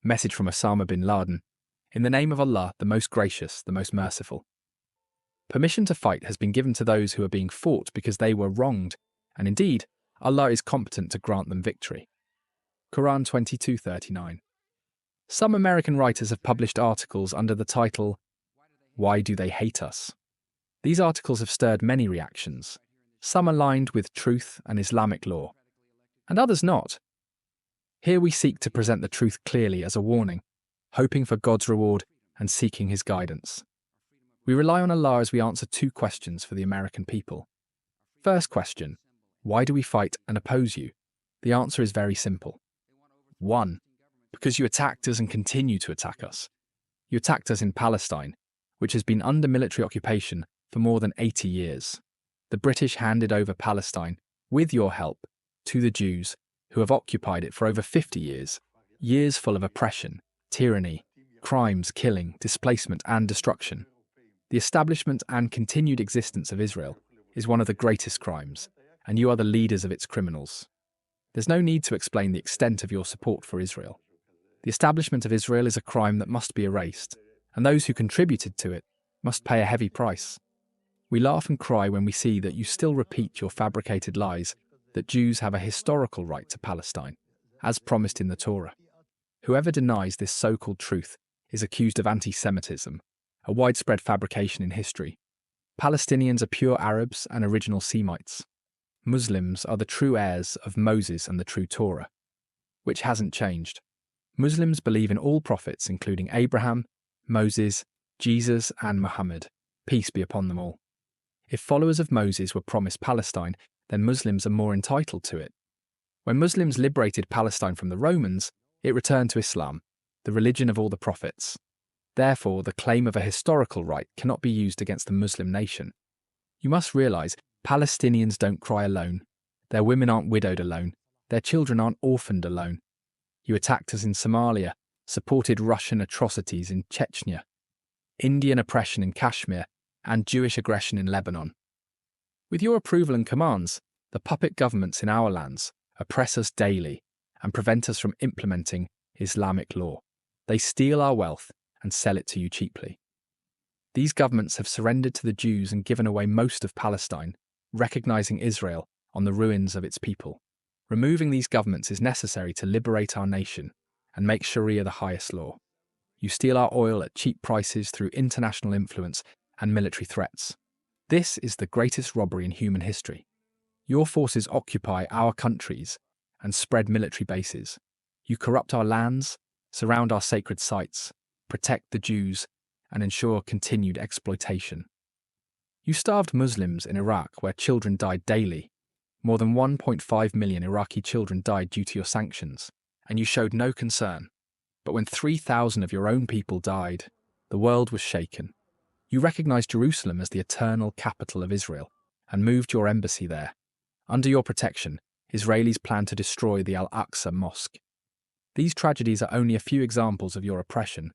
Message from Osama bin Laden. In the name of Allah, the most gracious, the most merciful. Permission to fight has been given to those who are being fought because they were wronged, and indeed, Allah is competent to grant them victory. Quran 22:39. Some American writers have published articles under the title, "Why Do They Hate Us?" These articles have stirred many reactions, some aligned with truth and Islamic law, and others not. Here we seek to present the truth clearly as a warning, hoping for God's reward and seeking His guidance. We rely on Allah as we answer two questions for the American people. First question, why do we fight and oppose you? The answer is very simple. 1. Because you attacked us and continue to attack us. You attacked us in Palestine, which has been under military occupation for more than 80 years. The British handed over Palestine, with your help, to the Jews, who have occupied it for over 50 years, years full of oppression, tyranny, crimes, killing, displacement and destruction. The establishment and continued existence of Israel is one of the greatest crimes, and you are the leaders of its criminals. There's no need to explain the extent of your support for Israel. The establishment of Israel is a crime that must be erased, and those who contributed to it must pay a heavy price. We laugh and cry when we see that you still repeat your fabricated lies that Jews have a historical right to Palestine, as promised in the Torah. Whoever denies this so-called truth is accused of anti-Semitism, a widespread fabrication in history. Palestinians are pure Arabs and original Semites. Muslims are the true heirs of Moses and the true Torah, which hasn't changed. Muslims believe in all prophets, including Abraham, Moses, Jesus, and Muhammad, peace be upon them all. If followers of Moses were promised Palestine, then Muslims are more entitled to it. When Muslims liberated Palestine from the Romans, it returned to Islam, the religion of all the prophets. Therefore, the claim of a historical right cannot be used against the Muslim nation. You must realize, Palestinians don't cry alone. Their women aren't widowed alone. Their children aren't orphaned alone. You attacked us in Somalia, supported Russian atrocities in Chechnya, Indian oppression in Kashmir, and Jewish aggression in Lebanon. With your approval and commands, the puppet governments in our lands oppress us daily and prevent us from implementing Islamic law. They steal our wealth and sell it to you cheaply. These governments have surrendered to the Jews and given away most of Palestine, recognizing Israel on the ruins of its people. Removing these governments is necessary to liberate our nation and make Sharia the highest law. You steal our oil at cheap prices through international influence and military threats. This is the greatest robbery in human history. Your forces occupy our countries and spread military bases. You corrupt our lands, surround our sacred sites, protect the Jews, and ensure continued exploitation. You starved Muslims in Iraq, where children died daily. More than 1.5 million Iraqi children died due to your sanctions, and you showed no concern. But when 3,000 of your own people died, the world was shaken. You recognized Jerusalem as the eternal capital of Israel and moved your embassy there. Under your protection, Israelis plan to destroy the Al-Aqsa Mosque. These tragedies are only a few examples of your oppression.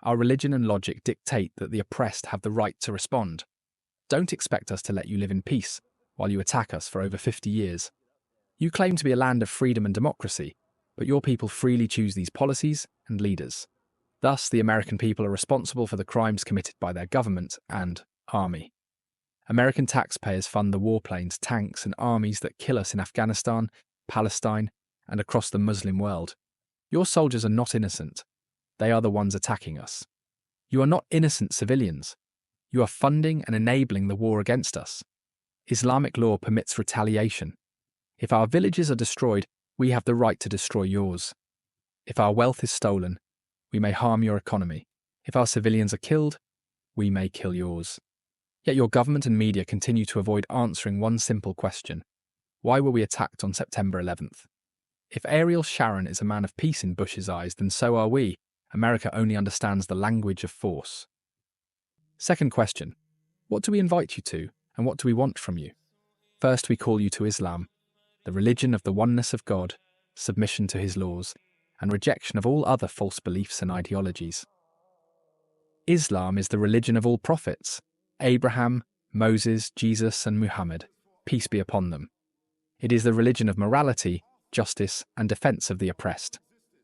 Our religion and logic dictate that the oppressed have the right to respond. Don't expect us to let you live in peace while you attack us for over 50 years. You claim to be a land of freedom and democracy, but your people freely choose these policies and leaders. Thus, the American people are responsible for the crimes committed by their government and army. American taxpayers fund the warplanes, tanks, and armies that kill us in Afghanistan, Palestine, and across the Muslim world. Your soldiers are not innocent. They are the ones attacking us. You are not innocent civilians. You are funding and enabling the war against us. Islamic law permits retaliation. If our villages are destroyed, we have the right to destroy yours. If our wealth is stolen, we may harm your economy. If our civilians are killed, we may kill yours. Yet your government and media continue to avoid answering one simple question. Why were we attacked on September 11th? If Ariel Sharon is a man of peace in Bush's eyes, then so are we. America only understands the language of force. Second question. What do we invite you to, and what do we want from you? First, we call you to Islam, the religion of the oneness of God, submission to His laws, and rejection of all other false beliefs and ideologies. Islam is the religion of all prophets, Abraham, Moses, Jesus, and Muhammad, peace be upon them. It is the religion of morality, justice, and defense of the oppressed.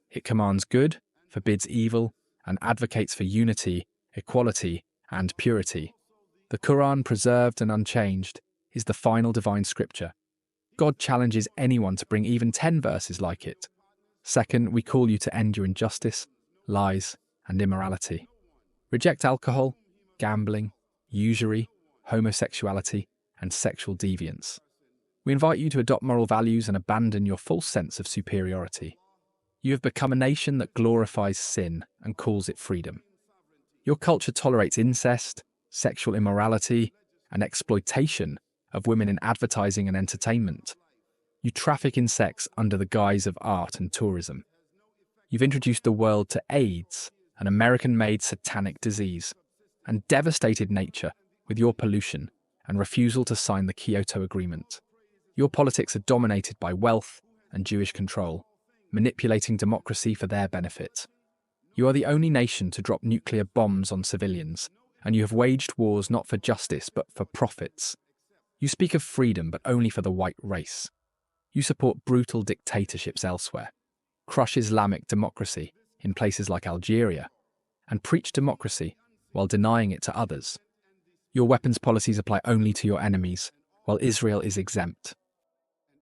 It commands good, forbids evil, and advocates for unity, equality, and purity. The Quran, preserved and unchanged, is the final divine scripture. God challenges anyone to bring even 10 verses like it. Second, we call you to end your injustice, lies, and immorality. Reject alcohol, gambling, usury, homosexuality, and sexual deviance. We invite you to adopt moral values and abandon your false sense of superiority. You have become a nation that glorifies sin and calls it freedom. Your culture tolerates incest, sexual immorality, and exploitation of women in advertising and entertainment. You traffic in sex under the guise of art and tourism. You've introduced the world to AIDS, an American-made satanic disease, and devastated nature with your pollution and refusal to sign the Kyoto Agreement. Your politics are dominated by wealth and Jewish control, manipulating democracy for their benefit. You are the only nation to drop nuclear bombs on civilians, and you have waged wars not for justice but for profits. You speak of freedom but only for the white race. You support brutal dictatorships elsewhere, crush Islamic democracy in places like Algeria, and preach democracy while denying it to others. Your weapons policies apply only to your enemies, while Israel is exempt.